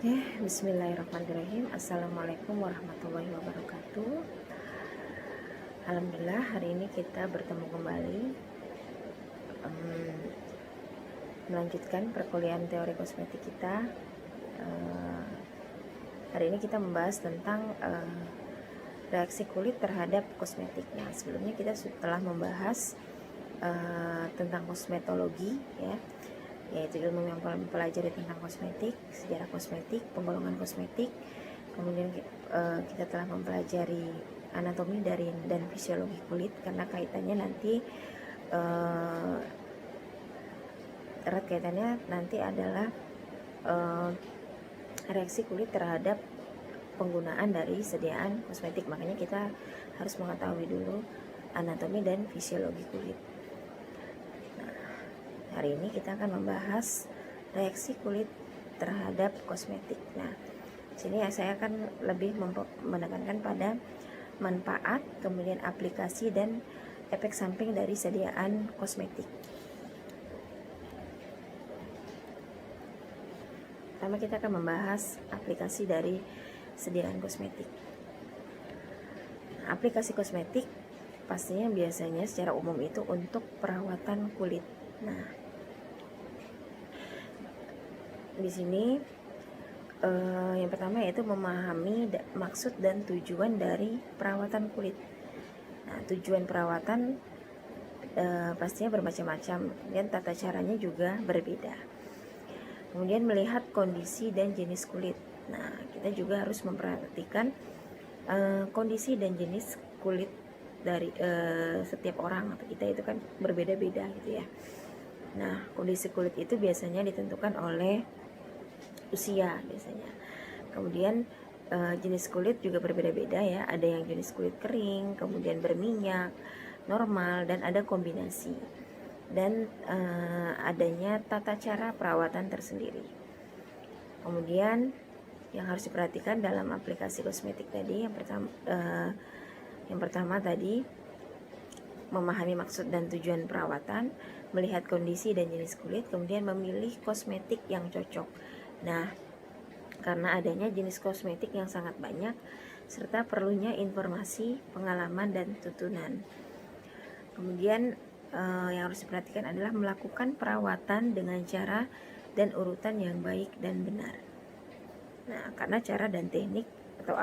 Bismillahirrahmanirrahim. Assalamualaikum warahmatullahi wabarakatuh. Alhamdulillah, hari ini kita bertemu kembali melanjutkan perkuliahan teori kosmetik kita. Hari ini kita membahas tentang reaksi kulit terhadap kosmetik. Nah, sebelumnya kita telah membahas tentang kosmetologi, yaitu ilmu yang mempelajari tentang kosmetik, sejarah kosmetik, penggolongan kosmetik. Kemudian kita telah mempelajari anatomi dan fisiologi kulit, karena kaitannya nanti erat kaitannya nanti adalah reaksi kulit terhadap penggunaan dari sediaan kosmetik. Makanya kita harus mengetahui dulu anatomi dan fisiologi kulit. Hari ini kita akan membahas reaksi kulit terhadap kosmetik. Nah, sini saya akan lebih menekankan pada manfaat, kemudian aplikasi dan efek samping dari sediaan kosmetik. Pertama kita akan membahas aplikasi dari sediaan kosmetik. Aplikasi kosmetik pastinya biasanya secara umum itu untuk perawatan kulit. Nah, di sini yang pertama yaitu memahami maksud dan tujuan dari perawatan kulit. Nah, tujuan perawatan pastinya bermacam-macam, dan tata caranya juga berbeda. Kemudian melihat kondisi dan jenis kulit. Nah, kita juga harus memperhatikan kondisi dan jenis kulit dari setiap orang atau kita itu kan berbeda-beda gitu ya. Nah, kondisi kulit itu biasanya ditentukan oleh usia biasanya. Kemudian jenis kulit juga berbeda-beda ya. Ada yang jenis kulit kering, kemudian berminyak, normal, dan ada kombinasi. Dan adanya tata cara perawatan tersendiri. Kemudian yang harus diperhatikan dalam aplikasi kosmetik tadi, yang pertama tadi memahami maksud dan tujuan perawatan, melihat kondisi dan jenis kulit, kemudian memilih kosmetik yang cocok. Nah, karena adanya jenis kosmetik yang sangat banyak, serta perlunya informasi, pengalaman, dan tuntunan. Kemudian yang harus diperhatikan adalah melakukan perawatan dengan cara dan urutan yang baik dan benar. Nah, karena cara dan teknik atau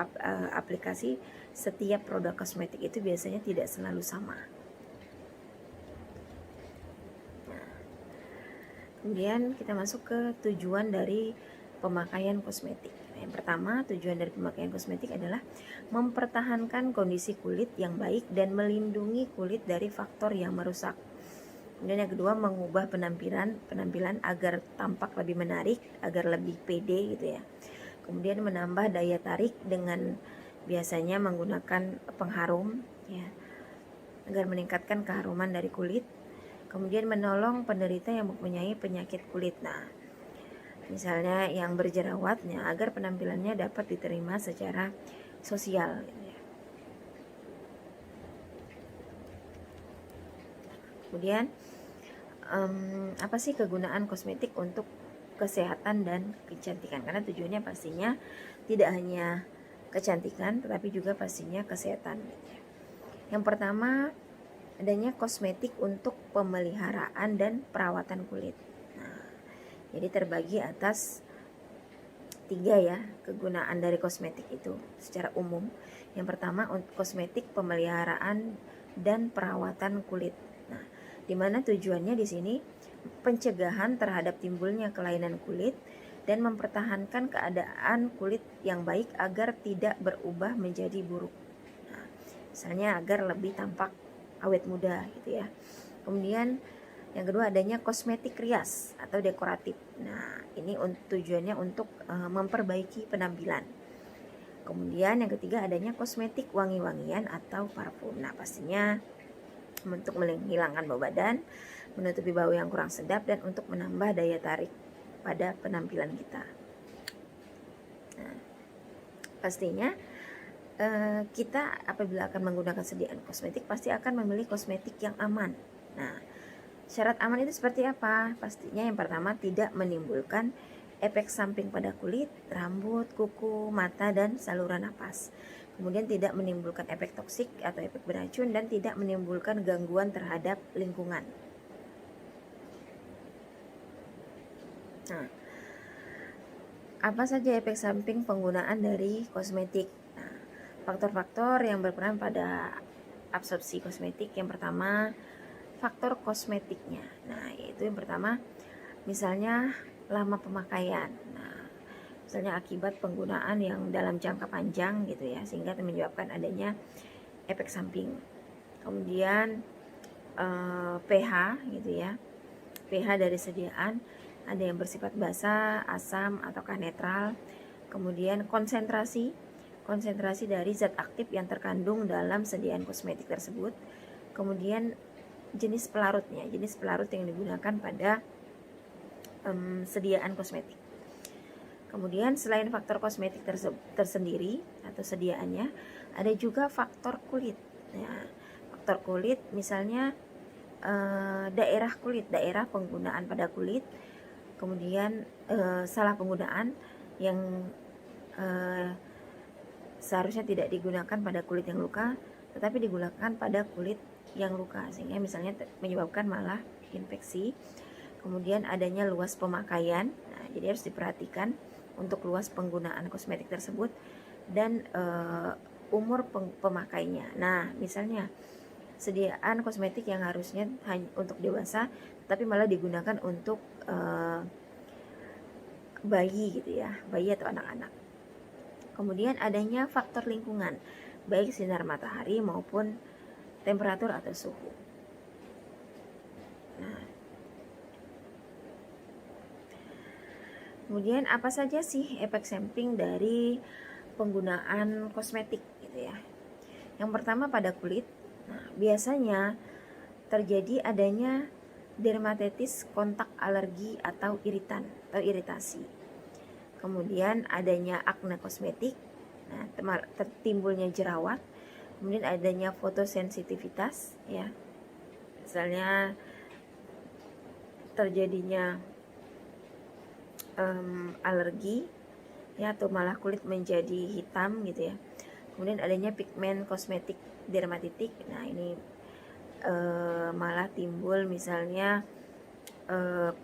aplikasi setiap produk kosmetik itu biasanya tidak selalu sama. Kemudian kita masuk ke tujuan dari pemakaian kosmetik. Nah, yang pertama, tujuan dari pemakaian kosmetik adalah mempertahankan kondisi kulit yang baik dan melindungi kulit dari faktor yang merusak. Kemudian yang kedua, mengubah penampilan agar tampak lebih menarik, agar lebih pede gitu ya. Kemudian menambah daya tarik dengan biasanya menggunakan pengharum ya, agar meningkatkan keharuman dari kulit. Kemudian menolong penderita yang mempunyai penyakit kulit. Nah, misalnya yang berjerawatnya, agar penampilannya dapat diterima secara sosial. Kemudian apa sih kegunaan kosmetik untuk kesehatan dan kecantikan? Karena tujuannya pastinya tidak hanya kecantikan, tetapi juga pastinya kesehatan. Yang pertama, adanya kosmetik untuk pemeliharaan dan perawatan kulit. Nah, jadi terbagi atas 3 ya kegunaan dari kosmetik itu secara umum. Yang pertama, untuk kosmetik pemeliharaan dan perawatan kulit. Nah, di mana tujuannya di sini pencegahan terhadap timbulnya kelainan kulit dan mempertahankan keadaan kulit yang baik agar tidak berubah menjadi buruk. Nah, misalnya agar lebih tampak awet muda gitu ya. Kemudian yang kedua, adanya kosmetik rias atau dekoratif. Nah, ini tujuannya untuk memperbaiki penampilan. Kemudian yang ketiga, adanya kosmetik wangi-wangian atau parfum. Nah, pastinya untuk menghilangkan bau badan, menutupi bau yang kurang sedap, dan untuk menambah daya tarik pada penampilan kita. Nah, pastinya kita apabila akan menggunakan sediaan kosmetik pasti akan memilih kosmetik yang aman. Nah, syarat aman itu seperti apa? Pastinya yang pertama, tidak menimbulkan efek samping pada kulit, rambut, kuku, mata, dan saluran napas. Kemudian tidak menimbulkan efek toksik atau efek beracun dan tidak menimbulkan gangguan terhadap lingkungan. Nah, apa saja efek samping penggunaan dari kosmetik? Nah, faktor-faktor yang berperan pada absorpsi kosmetik, yang pertama faktor kosmetiknya. Nah, yaitu yang pertama misalnya lama pemakaian. Nah, misalnya akibat penggunaan yang dalam jangka panjang gitu ya, sehingga menyebabkan adanya efek samping. Kemudian pH gitu ya, pH dari sediaan ada yang bersifat basa, asam, ataukah netral. Kemudian konsentrasi dari zat aktif yang terkandung dalam sediaan kosmetik tersebut. Kemudian jenis pelarutnya, jenis pelarut yang digunakan pada sediaan kosmetik. Kemudian selain faktor kosmetik tersendiri atau sediaannya, ada juga faktor kulit. Nah, faktor kulit misalnya daerah kulit, daerah penggunaan pada kulit. Kemudian salah penggunaan yang seharusnya tidak digunakan pada kulit yang luka, tetapi digunakan pada kulit yang luka, sehingga misalnya menyebabkan malah infeksi. Kemudian adanya luas pemakaian. Nah, jadi harus diperhatikan untuk luas penggunaan kosmetik tersebut dan umur pemakainya. Nah, misalnya sediaan kosmetik yang harusnya hanya untuk dewasa, tapi malah digunakan untuk bayi gitu ya, bayi atau anak-anak. Kemudian adanya faktor lingkungan, baik sinar matahari maupun temperatur atau suhu. Nah, kemudian apa saja sih efek samping dari penggunaan kosmetik gitu ya? Yang pertama pada kulit. Nah, biasanya terjadi adanya dermatitis, kontak alergi atau iritan atau iritasi. Kemudian adanya akne kosmetik, nah, timbulnya jerawat. Kemudian adanya fotosensitivitas ya, misalnya terjadinya alergi ya, atau malah kulit menjadi hitam gitu ya. Kemudian adanya pigmen kosmetik dermatitik. Nah, ini malah timbul misalnya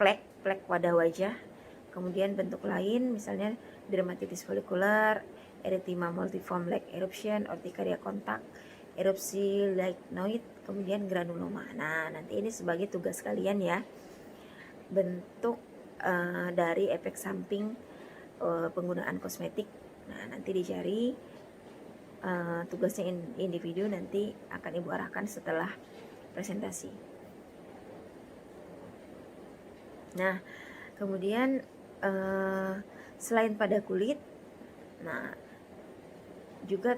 plek pada wajah. Kemudian bentuk lain misalnya dermatitis folikular, erythema multiforme like eruption, urtikaria kontak, erupsi lichenoid, kemudian granuloma. Nah, nanti ini sebagai tugas kalian ya, bentuk dari efek samping penggunaan kosmetik. Nah, nanti dicari tugasnya individu, nanti akan ibu arahkan setelah presentasi. Nah, kemudian selain pada kulit, nah juga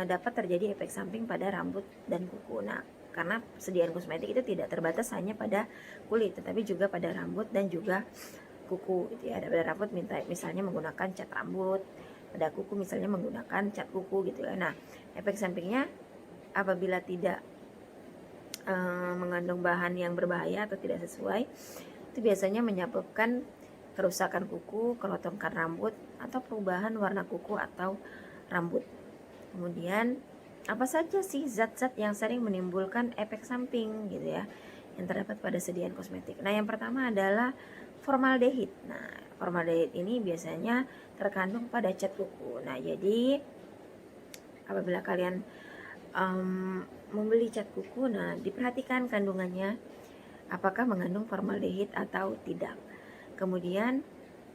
dapat terjadi efek samping pada rambut dan kuku. Nah, karena sediaan kosmetik itu tidak terbatas hanya pada kulit, tetapi juga pada rambut dan juga kuku gitu ya. Pada rambut misalnya menggunakan cat rambut, pada kuku misalnya menggunakan cat kuku gitu ya. Nah, efek sampingnya apabila tidak mengandung bahan yang berbahaya atau tidak sesuai, itu biasanya menyebabkan kerusakan kuku, kerotokan rambut, atau perubahan warna kuku atau rambut. Kemudian apa saja sih zat-zat yang sering menimbulkan efek samping gitu ya, yang terdapat pada sediaan kosmetik? Nah, yang pertama adalah formaldehid. Nah, formaldehid ini biasanya terkandung pada cat kuku. Nah, jadi apabila kalian membeli cat kuku, nah diperhatikan kandungannya apakah mengandung formaldehid atau tidak. Kemudian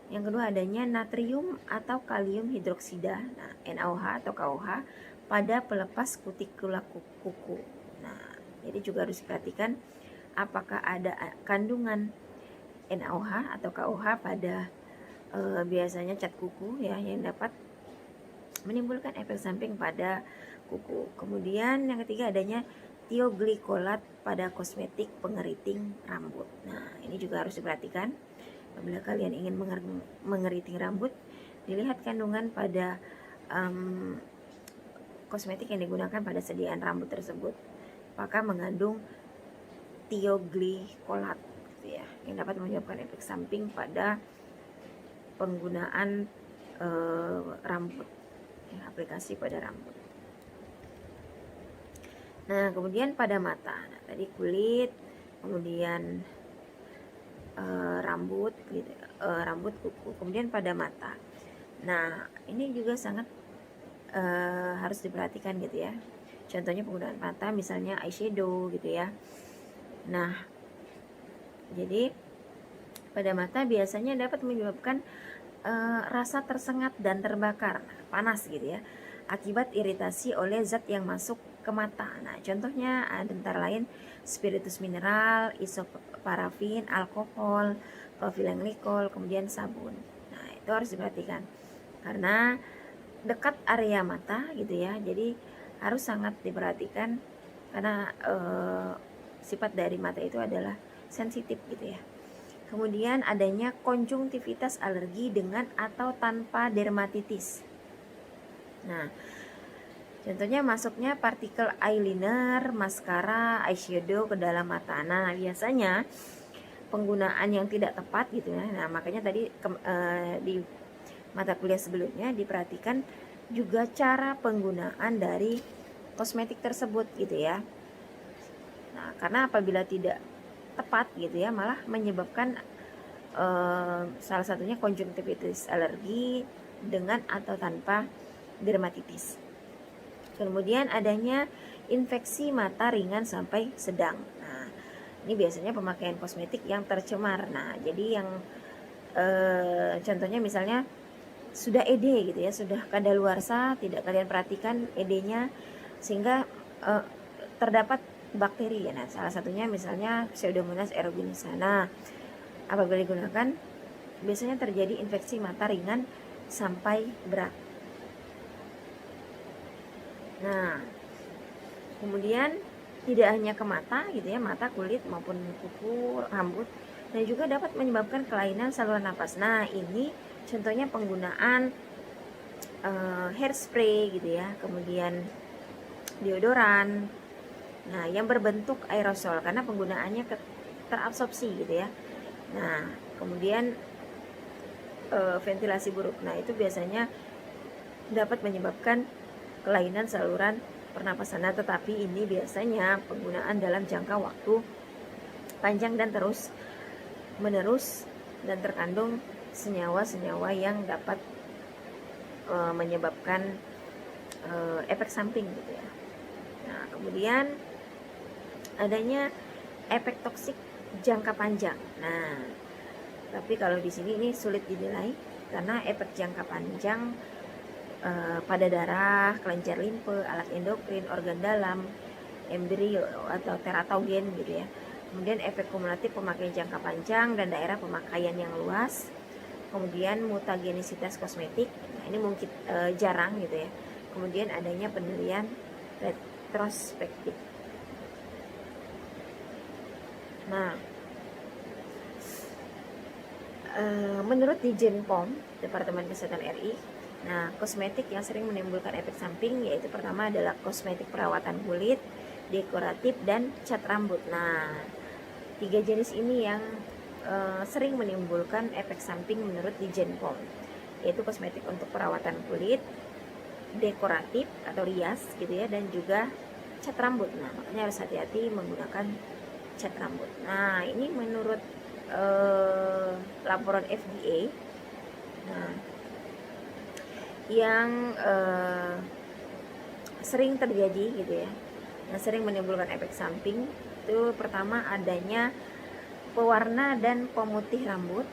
yang kedua adanya natrium atau kalium hidroksida, nah, NaOH atau KOH pada pelepas kutikula kuku. Nah, jadi juga harus diperhatikan apakah ada kandungan NaOH atau KOH pada biasanya cat kuku ya, yang dapat menimbulkan efek samping pada kuku. Kemudian yang ketiga adanya tioglycolat pada kosmetik pengeriting rambut. Nah, ini juga harus diperhatikan apabila kalian ingin mengeriting rambut, dilihat kandungan pada kosmetik yang digunakan pada sediaan rambut tersebut, apakah mengandung tioglycolat gitu ya, yang dapat menyebabkan efek samping pada penggunaan rambut, ya, aplikasi pada rambut. Nah, kemudian pada mata, nah, tadi kulit, kemudian rambut gitu, rambut, kuku, kemudian pada mata. Nah, ini juga sangat harus diperhatikan gitu ya. Contohnya penggunaan mata, misalnya eyeshadow gitu ya. Nah, jadi pada mata biasanya dapat menyebabkan rasa tersengat dan terbakar, panas gitu ya, akibat iritasi oleh zat yang masuk ke mata. Nah, contohnya antara lain spiritus mineral, isoparafin, alkohol, propilen glikol, kemudian sabun. Nah, itu harus diperhatikan karena dekat area mata gitu ya, jadi harus sangat diperhatikan karena sifat dari mata itu adalah sensitif gitu ya. Kemudian adanya konjungtivitas alergi dengan atau tanpa dermatitis. Nah, contohnya masuknya partikel eyeliner, maskara, eyeshadow ke dalam mata. Nah, biasanya penggunaan yang tidak tepat gitu ya. Nah, makanya tadi di mata kuliah sebelumnya diperhatikan juga cara penggunaan dari kosmetik tersebut gitu ya. Nah, karena apabila tidak tepat gitu ya, malah menyebabkan salah satunya konjungtivitis alergi dengan atau tanpa dermatitis. Kemudian adanya infeksi mata ringan sampai sedang. Nah, ini biasanya pemakaian kosmetik yang tercemar. Nah, jadi yang contohnya misalnya sudah ED gitu ya, sudah kadaluarsa, tidak kalian perhatikan ED-nya sehingga terdapat bakteri ya. Nah, salah satunya misalnya Pseudomonas aeruginosa. Nah, apabila digunakan biasanya terjadi infeksi mata ringan sampai berat. Nah, kemudian tidak hanya ke mata gitu ya, mata, kulit maupun kuku, rambut, dan juga dapat menyebabkan kelainan saluran napas. Nah, ini contohnya penggunaan hairspray gitu ya, kemudian deodoran. Nah, yang berbentuk aerosol karena penggunaannya terabsorpsi gitu ya. Nah, kemudian ventilasi buruk. Nah, itu biasanya dapat menyebabkan kelainan saluran pernapasan. Nah, tetapi ini biasanya penggunaan dalam jangka waktu panjang dan terus menerus dan terkandung senyawa-senyawa yang dapat menyebabkan efek samping gitu ya. Nah, kemudian adanya efek toksik jangka panjang. Nah, tapi kalau di sini ini sulit dinilai karena efek jangka panjang pada darah, kelenjar limfe, alat endokrin, organ dalam, embrio atau teratogen gitu ya. Kemudian efek kumulatif pemakaian jangka panjang dan daerah pemakaian yang luas. Kemudian mutagenisitas kosmetik. Nah, ini mungkin jarang gitu ya. Kemudian adanya penilaian retrospektif. Nah, menurut Dirjen POM Departemen Kesehatan RI, nah kosmetik yang sering menimbulkan efek samping yaitu pertama adalah kosmetik perawatan kulit, dekoratif, dan cat rambut. Nah, 3 jenis ini yang sering menimbulkan efek samping menurut Dirjen POM, yaitu kosmetik untuk perawatan kulit, dekoratif atau rias gitu ya, dan juga cat rambut. Nah, makanya harus hati-hati menggunakan cat rambut. Nah, ini menurut laporan FDA, nah, yang sering terjadi gitu ya, yang sering menimbulkan efek samping itu pertama adanya pewarna dan pemutih rambut,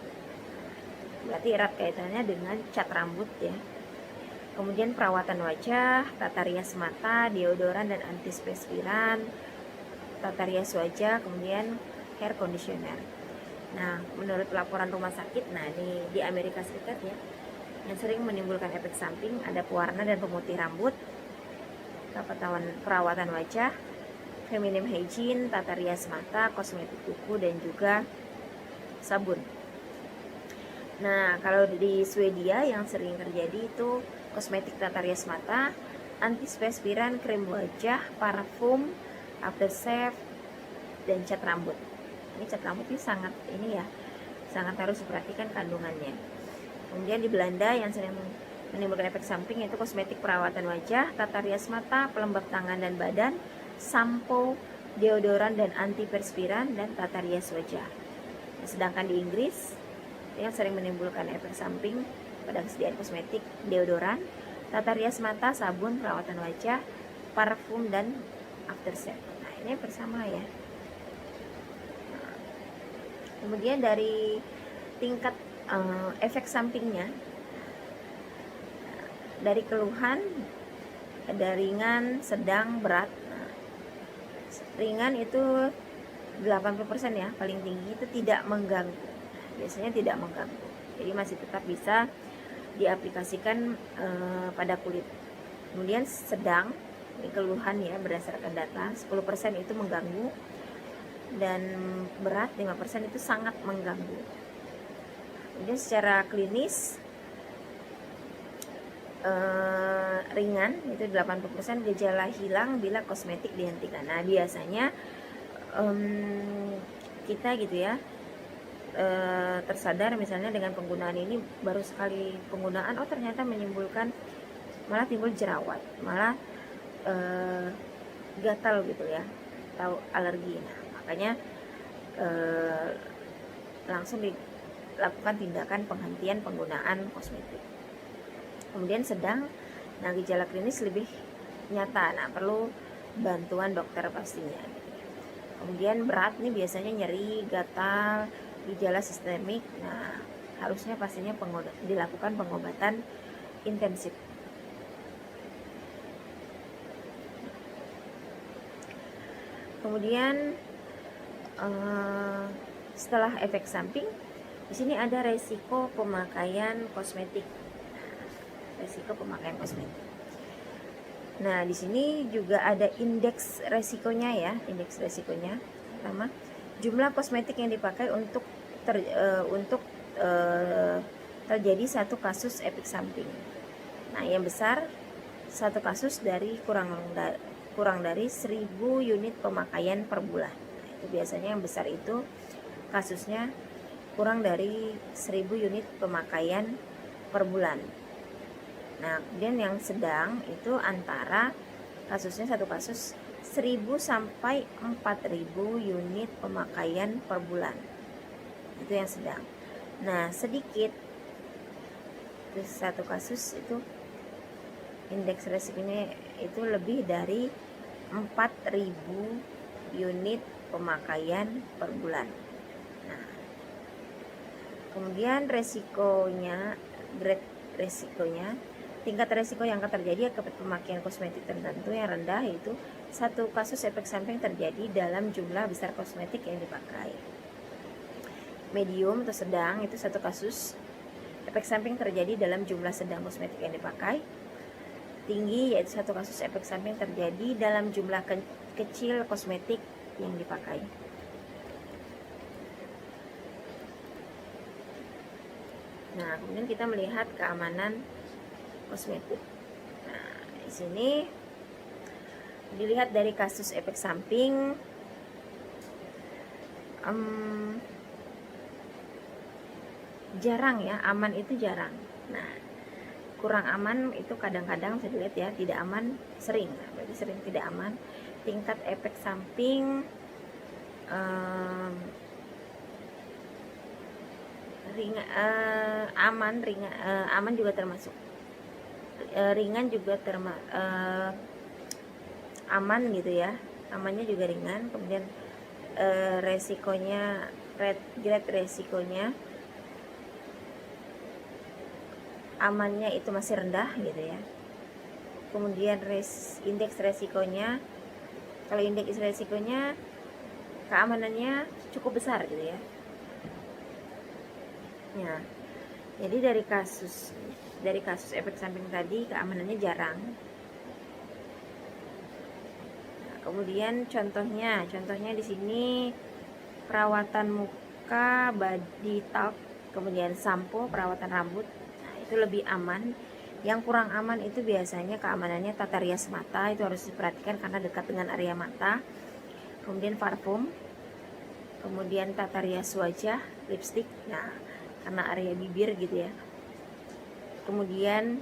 berarti erat kaitannya dengan cat rambut ya. Kemudian perawatan wajah, tata rias mata, deodoran dan antiperspiran, tata rias wajah, kemudian hair conditioner. Nah, menurut laporan rumah sakit, nah di Amerika Serikat ya, yang sering menimbulkan efek samping ada pewarna dan pemutih rambut, perawatan wajah, feminine hygiene, tata rias mata, kosmetik kuku, dan juga sabun. Nah, kalau di Swedia yang sering terjadi itu kosmetik tata rias mata, antiperspiran, krim wajah, parfum, aftershave, dan cat rambut. Ini cat rambut ini sangat harus diperhatikan kandungannya. Kemudian di Belanda yang sering menimbulkan efek samping yaitu kosmetik perawatan wajah, tata rias mata, pelembab tangan dan badan, sampo, deodoran dan antiperspiran, dan tata rias wajah. Sedangkan di Inggris yang sering menimbulkan efek samping pada kesediaan kosmetik, deodoran, tata rias mata, sabun, perawatan wajah, parfum, dan aftershave. Nah, ini bersama ya. Kemudian dari tingkat efek sampingnya, dari keluhan ada ringan, sedang, berat. Nah, ringan itu 80% ya, paling tinggi itu tidak mengganggu. Biasanya tidak mengganggu, jadi masih tetap bisa diaplikasikan pada kulit. Kemudian sedang, ini keluhan ya berdasarkan data, 10% itu mengganggu, dan berat 5% itu sangat mengganggu. Kemudian secara klinis ringan itu 80%, gejala hilang bila kosmetik dihentikan. Nah, biasanya kita gitu ya tersadar misalnya dengan penggunaan ini, baru sekali penggunaan ternyata menimbulkan, malah timbul jerawat, malah gatal gitu ya, atau alergi. Nah, makanya langsung dilakukan tindakan penghentian penggunaan kosmetik. Kemudian sedang, nah gejala klinis lebih nyata, nah perlu bantuan dokter pastinya. Kemudian berat nih biasanya nyeri, gatal, gejala sistemik, nah harusnya pastinya dilakukan pengobatan intensif. Kemudian setelah efek samping, di sini ada resiko pemakaian kosmetik. Resiko pemakaian kosmetik. Nah, di sini juga ada indeks resikonya ya, indeks resikonya. Pertama, jumlah kosmetik yang dipakai untuk terjadi satu kasus efek samping. Nah, yang besar satu kasus dari kurang dari 1000 unit pemakaian per bulan. Nah, itu biasanya yang besar itu kasusnya kurang dari 1000 unit pemakaian per bulan. Nah, kemudian yang sedang itu antara kasusnya satu kasus 1000 sampai 4000 unit pemakaian per bulan. Itu yang sedang. Nah, sedikit itu satu kasus itu indeks resikonya itu lebih dari 4000 unit pemakaian per bulan. Nah, kemudian resikonya, grade resikonya, tingkat resiko yang akan terjadi akibat pemakaian kosmetik tertentu yang rendah, yaitu satu kasus efek samping terjadi dalam jumlah besar kosmetik yang dipakai. Medium atau sedang itu satu kasus efek samping terjadi dalam jumlah sedang kosmetik yang dipakai. Tinggi yaitu satu kasus efek samping terjadi dalam jumlah kecil kosmetik yang dipakai. Nah, kemudian kita melihat keamanan kosmetik. Nah, di sini dilihat dari kasus efek samping, jarang ya, aman itu jarang. Nah, kurang aman itu kadang-kadang saya lihat ya, tidak aman sering. Nah, berarti sering tidak aman. Tingkat efek samping aman juga termasuk. Ringan juga aman gitu ya, amannya juga ringan. Kemudian resikonya, grade resikonya, amannya itu masih rendah gitu ya. Kemudian indeks resikonya, kalau indeks resikonya keamanannya cukup besar gitu ya. Ya, jadi dari kasus efek samping tadi keamanannya jarang. Nah, kemudian contohnya di sini perawatan muka, body talk, kemudian sampo, perawatan rambut. Nah, itu lebih aman. Yang kurang aman itu biasanya keamanannya tata rias mata, itu harus diperhatikan karena dekat dengan area mata. Kemudian parfum, kemudian tata rias wajah, lipstick. Nah, karena area bibir gitu ya. Kemudian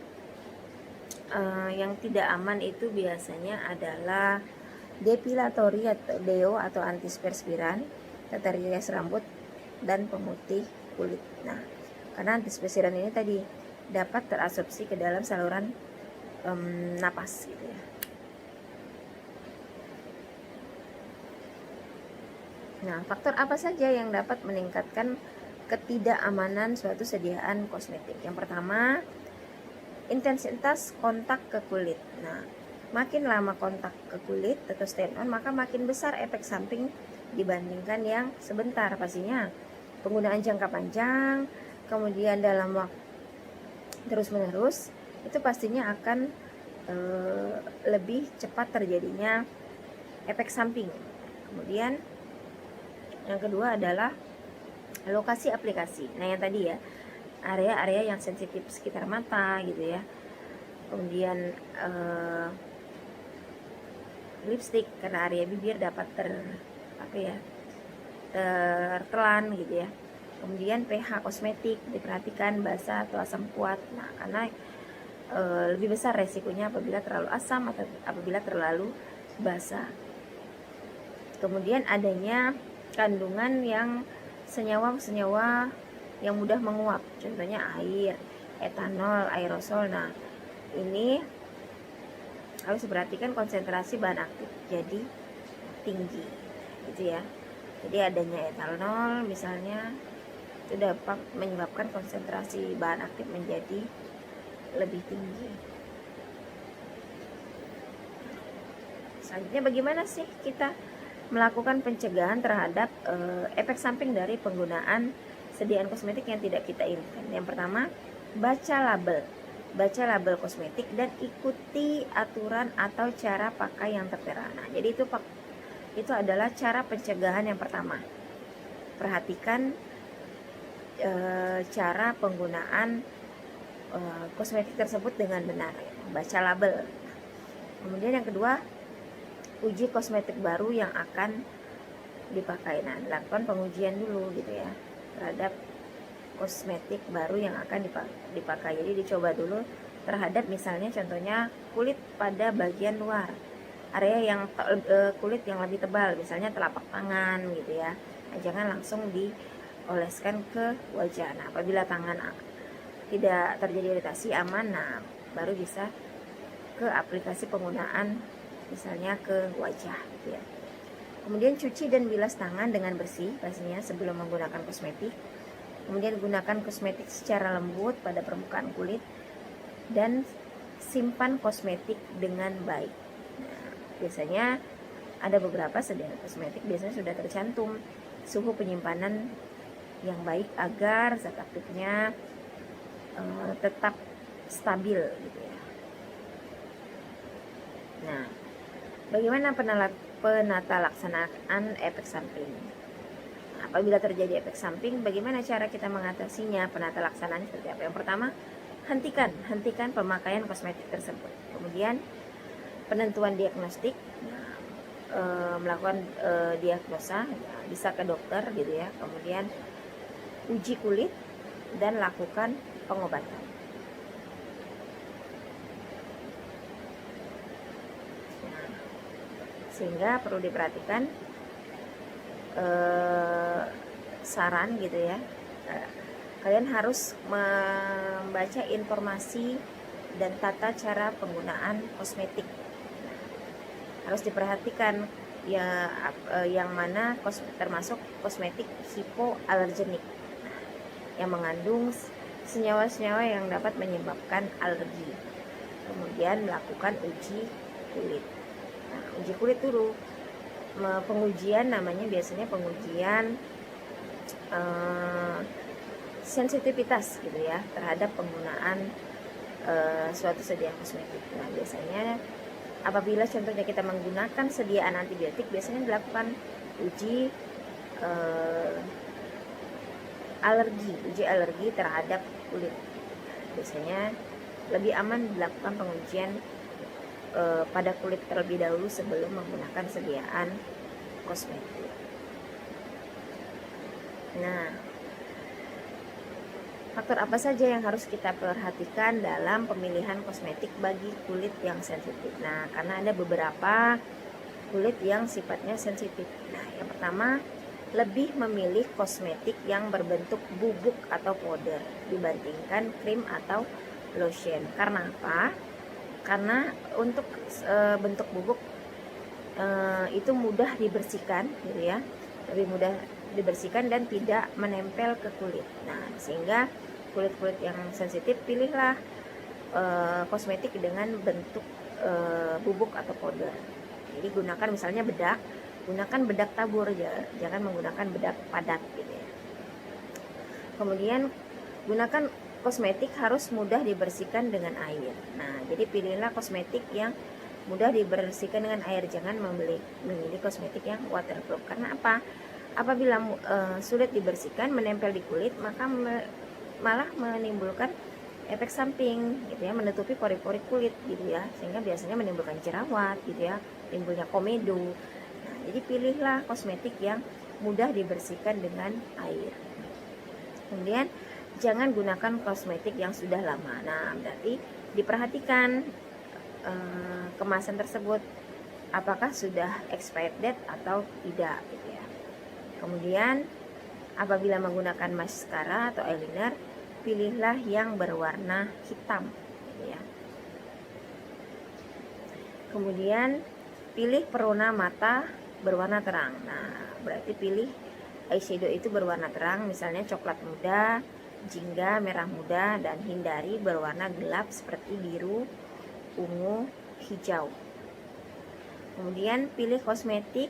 yang tidak aman itu biasanya adalah depilatori atau deo atau antiperspiran, tata rias rambut, dan pemutih kulit. Nah, karena antiperspiran ini tadi dapat terabsorpsi ke dalam saluran napas gitu ya. Nah, faktor apa saja yang dapat meningkatkan ketidakamanan suatu sediaan kosmetik? Yang pertama, intensitas kontak ke kulit. Nah, makin lama kontak ke kulit atau stand on, maka makin besar efek samping dibandingkan yang sebentar pastinya. Penggunaan jangka panjang, kemudian dalam waktu terus-menerus, itu pastinya akan lebih cepat terjadinya efek samping. Kemudian yang kedua adalah lokasi aplikasi. Nah, yang tadi ya, area-area yang sensitif sekitar mata gitu ya. Kemudian lipstick karena area bibir dapat tertelan gitu ya. Kemudian pH kosmetik diperhatikan basah atau asam kuat. Nah, karena lebih besar resikonya apabila terlalu asam atau apabila terlalu basah. Kemudian adanya kandungan yang senyawa-senyawa yang mudah menguap, contohnya air, etanol, aerosol. Nah, ini harus diperhatikan konsentrasi bahan aktif jadi tinggi gitu ya. Jadi adanya etanol misalnya itu dapat menyebabkan konsentrasi bahan aktif menjadi lebih tinggi. Selanjutnya, bagaimana sih kita melakukan pencegahan terhadap efek samping dari penggunaan sediaan kosmetik yang tidak kita inginkan? Yang pertama, baca label kosmetik dan ikuti aturan atau cara pakai yang tertera. Nah, jadi itu adalah cara pencegahan yang pertama. Perhatikan cara penggunaan kosmetik tersebut dengan benar, baca label. Kemudian yang kedua, uji kosmetik baru yang akan dipakai. Nah, lakukan pengujian dulu gitu ya terhadap kosmetik baru yang akan dipakai. Jadi dicoba dulu terhadap misalnya contohnya kulit pada bagian luar, area yang kulit yang lebih tebal, misalnya telapak tangan gitu ya. Nah, jangan langsung dioleskan ke wajah. Nah, apabila tangan tidak terjadi iritasi, aman, nah baru bisa ke aplikasi penggunaan misalnya ke wajah gitu ya. Kemudian cuci dan bilas tangan dengan bersih pastinya sebelum menggunakan kosmetik. Kemudian gunakan kosmetik secara lembut pada permukaan kulit dan simpan kosmetik dengan baik. Nah, biasanya ada beberapa sediaan kosmetik biasanya sudah tercantum suhu penyimpanan yang baik agar zat aktifnya tetap stabil gitu ya. Nah, bagaimana penata laksanaan efek samping? Nah, apabila terjadi efek samping, bagaimana cara kita mengatasinya? Penata laksanaan seperti apa? Yang pertama, hentikan pemakaian kosmetik tersebut. Kemudian penentuan diagnostik, melakukan diagnosa, bisa ke dokter gitu ya. Kemudian uji kulit dan lakukan pengobatan. Sehingga perlu diperhatikan saran gitu ya. Kalian harus membaca informasi dan tata cara penggunaan kosmetik. Harus diperhatikan ya yang mana termasuk kosmetik hipoalergenik yang mengandung senyawa-senyawa yang dapat menyebabkan alergi. Kemudian melakukan uji kulit. Nah, uji kulit dulu. Pengujian namanya biasanya pengujian sensitivitas gitu ya terhadap penggunaan suatu sediaan kosmetik. Nah, biasanya apabila contohnya kita menggunakan sediaan antibiotik, biasanya dilakukan uji alergi terhadap kulit. Biasanya lebih aman dilakukan pengujian pada kulit terlebih dahulu sebelum menggunakan sediaan kosmetik. Nah, Faktor apa saja yang harus kita perhatikan dalam pemilihan kosmetik bagi kulit yang sensitif? Nah, karena ada beberapa kulit yang sifatnya sensitif. Nah, yang pertama, lebih memilih kosmetik yang berbentuk bubuk atau powder dibandingkan krim atau lotion. Karena apa? Karena untuk bentuk bubuk itu mudah dibersihkan, gitu ya, lebih mudah dibersihkan dan tidak menempel ke kulit. Nah, sehingga kulit-kulit yang sensitif pilihlah kosmetik dengan bentuk bubuk atau powder. Jadi gunakan misalnya bedak, gunakan bedak tabur aja, jangan menggunakan bedak padat gitu ya. Kemudian gunakan kosmetik harus mudah dibersihkan dengan air. Nah, jadi pilihlah kosmetik yang mudah dibersihkan dengan air, jangan memilih kosmetik yang waterproof. Karena apa? Apabila sulit dibersihkan, menempel di kulit, maka malah menimbulkan efek samping gitu ya, menutupi pori-pori kulit gitu ya, sehingga biasanya menimbulkan jerawat gitu ya, timbulnya komedo. Nah, jadi pilihlah kosmetik yang mudah dibersihkan dengan air. Kemudian jangan gunakan kosmetik yang sudah lama. Nah, berarti diperhatikan kemasan tersebut apakah sudah expired date atau tidak gitu ya. Kemudian apabila menggunakan maskara atau eyeliner, pilihlah yang berwarna hitam gitu ya. Kemudian pilih perona mata berwarna terang. Nah, berarti pilih eyeshadow itu berwarna terang, misalnya coklat muda, jingga, merah muda, dan hindari berwarna gelap seperti biru, ungu, hijau. Kemudian pilih kosmetik,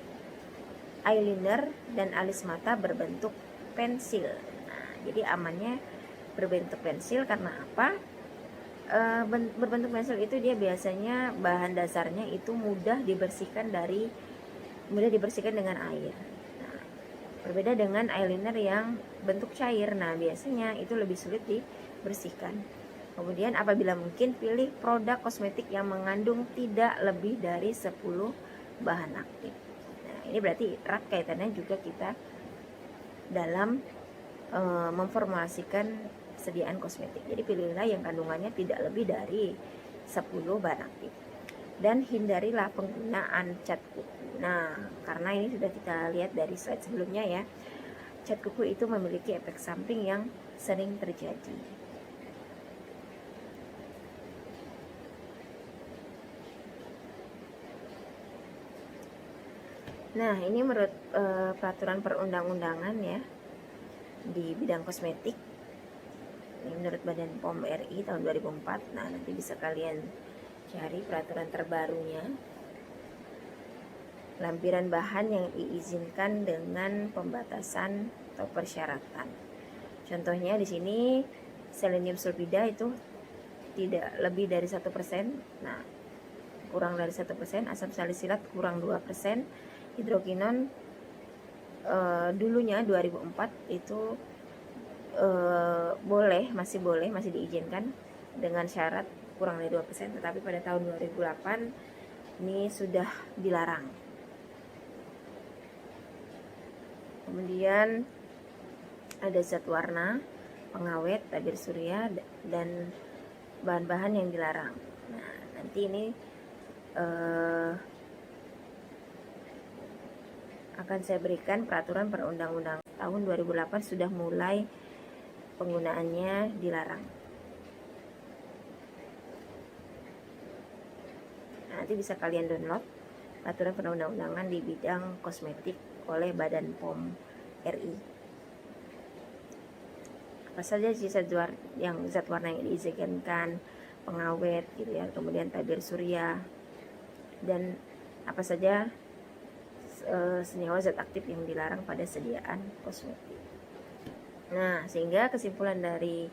eyeliner, dan alis mata berbentuk pensil. Nah, jadi amannya berbentuk pensil karena apa? Berbentuk pensil itu dia biasanya bahan dasarnya itu mudah dibersihkan dengan air. Nah, berbeda dengan eyeliner yang bentuk cair. Nah, biasanya itu lebih sulit dibersihkan. Kemudian apabila mungkin pilih produk kosmetik yang mengandung tidak lebih dari 10 bahan aktif. Nah, ini berarti erat kaitannya juga kita dalam memformulasikan sediaan kosmetik. Jadi pilihlah yang kandungannya tidak lebih dari 10 bahan aktif. Dan hindarilah penggunaan cat kuku. Nah, karena ini sudah kita lihat dari slide sebelumnya ya. Cat kuku itu memiliki efek samping yang sering terjadi. Nah, ini menurut peraturan perundang-undangan ya di bidang kosmetik. Ini menurut Badan POM RI tahun 2004. Nah, nanti bisa kalian cari peraturan terbarunya. Lampiran bahan yang diizinkan dengan pembatasan atau persyaratan. Contohnya di sini selenium sulfida itu tidak lebih dari 1%. Nah, kurang dari 1%, asam salisilat kurang 2%, hidrokinon dulunya 2004 itu masih diizinkan dengan syarat kurang dari 2%, tetapi pada tahun 2008 ini sudah dilarang. Kemudian ada zat warna, pengawet, tabir surya, dan bahan-bahan yang dilarang. Nah, nanti ini akan saya berikan peraturan perundang-undangan tahun 2008 sudah mulai penggunaannya dilarang. Nanti bisa kalian download peraturan perundang-undangan di bidang kosmetik oleh Badan POM RI. Apa saja sih zat warna yang diizinkan, pengawet gitu ya, kemudian tabir surya, dan apa saja senyawa zat aktif yang dilarang pada sediaan kosmetik. Nah, sehingga kesimpulan dari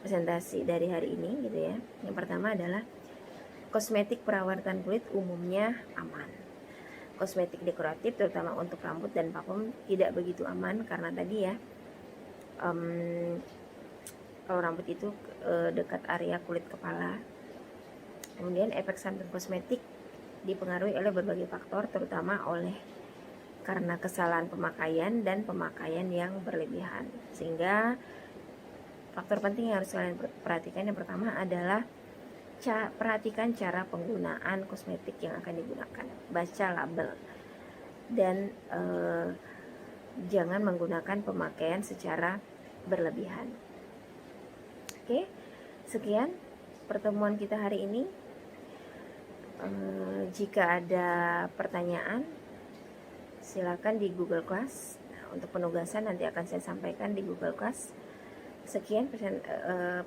presentasi dari hari ini gitu ya. Yang pertama adalah kosmetik perawatan kulit umumnya aman. Kosmetik dekoratif terutama untuk rambut dan parfum tidak begitu aman karena tadi ya kalau rambut itu dekat area kulit kepala. Kemudian efek samping kosmetik dipengaruhi oleh berbagai faktor, terutama karena kesalahan pemakaian dan pemakaian yang berlebihan, sehingga faktor penting yang harus kalian perhatikan yang pertama adalah perhatikan cara penggunaan kosmetik yang akan digunakan, baca label, dan jangan menggunakan pemakaian secara berlebihan. Oke, sekian pertemuan kita hari ini. Jika ada pertanyaan, silakan di Google Class. Untuk penugasan nanti akan saya sampaikan di Google Class. Sekian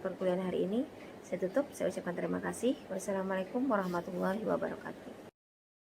perkuliahan hari ini. Saya tutup, saya ucapkan terima kasih. Wassalamualaikum warahmatullahi wabarakatuh.